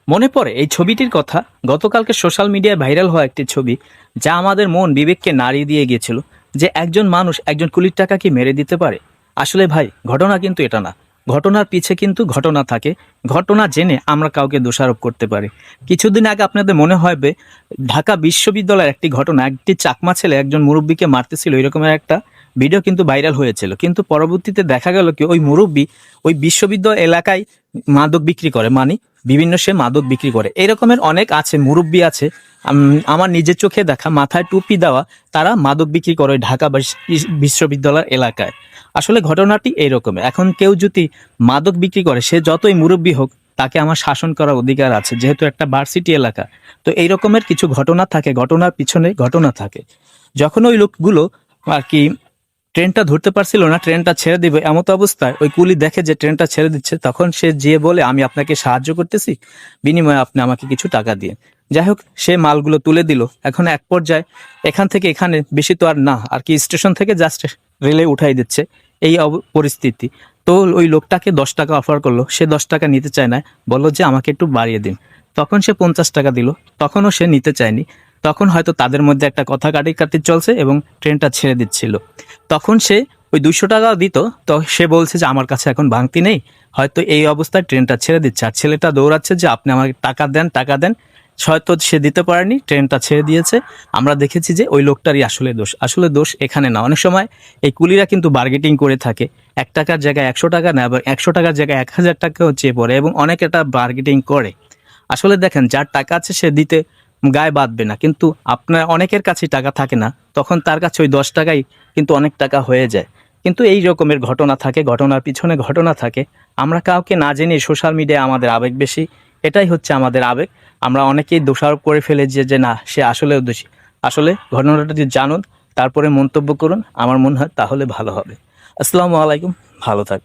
মনে পড়ে এই ছবিটির কথা। গতকালকে সোশ্যাল মিডিয়ায় ভাইরাল হওয়া একটি ছবি, যা আমাদের মন বিবেককে নাড়িয়ে দিয়ে গিয়েছিল। যে একজন মানুষ একজন কুলির টাকা কি মেরে দিতে পারে? আসলে ভাই, ঘটনা কিন্তু এটা না। ঘটনার পিছে কিন্তু ঘটনা থাকে। ঘটনা জেনে আমরা কাউকে দোষারোপ করতে পারি। কিছুদিন আগে আপনাদের মনে হবে ঢাকা বিশ্ববিদ্যালয়ের একটি ঘটনা, একটি চাকমা ছেলে একজন মুরব্বীকে মারতেছিল, এরকমের একটা ভিডিও কিন্তু ভাইরাল হয়েছিল। কিন্তু পরবর্তীতে দেখা গেল কি ওই মুরব্বী ওই বিশ্ববিদ্যালয় এলাকায় মাদক বিক্রি করে, মানে বিভিন্ন সে মাদক বিক্রি করে। এরকমের অনেক আছে, মুরব্বী আছে, আমার নিজের চোখে দেখা, মাথায় টুপি দেওয়া, তারা মাদক বিক্রি করে ওই ঢাকা বিশ্ববিদ্যালয়ের এলাকায়। আসলে ঘটনাটি এইরকমের। এখন কেউ যদি মাদক বিক্রি করে, সে যতই মুরব্বী হোক, তাকে আমার শাসন করার অধিকার আছে, যেহেতু একটা ভার্সিটি এলাকা। তো এই রকমের কিছু ঘটনা থাকে, ঘটনার পিছনে ঘটনা থাকে। যখন ওই লোকগুলো আর কি ট্রেনটা ধরতে পারছিল না, ট্রেনটা ছেড়ে দিবে এমত অবস্থায় ওই কুলি দেখে যে ট্রেনটা ছেড়ে দিচ্ছে, তখন সে যেয়ে বলে আমি আপনাকে সাহায্য করতেছি, বিনিময়ে আপনি আমাকে কিছু টাকা দিয়ে। যাই হোক, সে মালগুলো তুলে দিল। এখন এক পর্যায়ে এখান থেকে এখানে বেশি তো আর না, আর কি স্টেশন থেকে জাস্ট রেলে উঠাই দিচ্ছে, এই পরিস্থিতি। তো ওই লোকটাকে 10 টাকা অফার করলো, সে 10 টাকা নিতে চায় না, বললো যে আমাকে একটু বাড়িয়ে দিন। তখন সে 50 টাকা দিল, তখনও সে নিতে চায়নি। তখন হয়তো তাদের মধ্যে একটা কথা কাটি চলছে এবং ট্রেনটা ছেড়ে দিচ্ছিল। তখন সে ওই 200 টাকাও দিত। তো সে বলছে যে আমার কাছে এখন ভাঙতি নেই, হয়তো এই অবস্থায় ট্রেনটা ছেড়ে দিচ্ছে। আর ছেলেটা দৌড়াচ্ছে যে আপনি আমাকে টাকা দেন, টাকা দেন। হয়তো সে দিতে পারেনি, ট্রেনটা ছেড়ে দিয়েছে। আমরা দেখেছি যে ওই লোকটারই আসলে দোষ। আসলে দোষ এখানে না। অনেক সময় এই কুলিরা কিন্তু বার্গেটিং করে থাকে। 1 টাকার জায়গায় 100 টাকা নেয়, এবং 100 টাকার জায়গায় 1000 টাকাও চেয়ে পড়ে, এবং অনেকে এটা বার্গেটিং করে। আসলে দেখেন, যার টাকা আছে সে দিতে গায়ে বাঁধবে না, কিন্তু আপনার অনেকের কাছে টাকা থাকে না, তখন তার কাছে ওই 10 টাকাই কিন্তু অনেক টাকা হয়ে যায়। কিন্তু এই রকমের ঘটনা থাকে, ঘটনার পিছনে ঘটনা থাকে। আমরা কাউকে না জেনে সোশ্যাল মিডিয়ায় আমাদের আবেগ বেশি, এটাই হচ্ছে আমাদের আবেগ। আমরা অনেকেই দোষারোপ করে ফেলে যে না, সে আসলেও দোষী। আসলে ঘটনাটা যদি জানুন, তারপরে মন্তব্য করুন, আমার মনে হয় তাহলে ভালো হবে। আসসালামু আলাইকুম, ভালো থাক।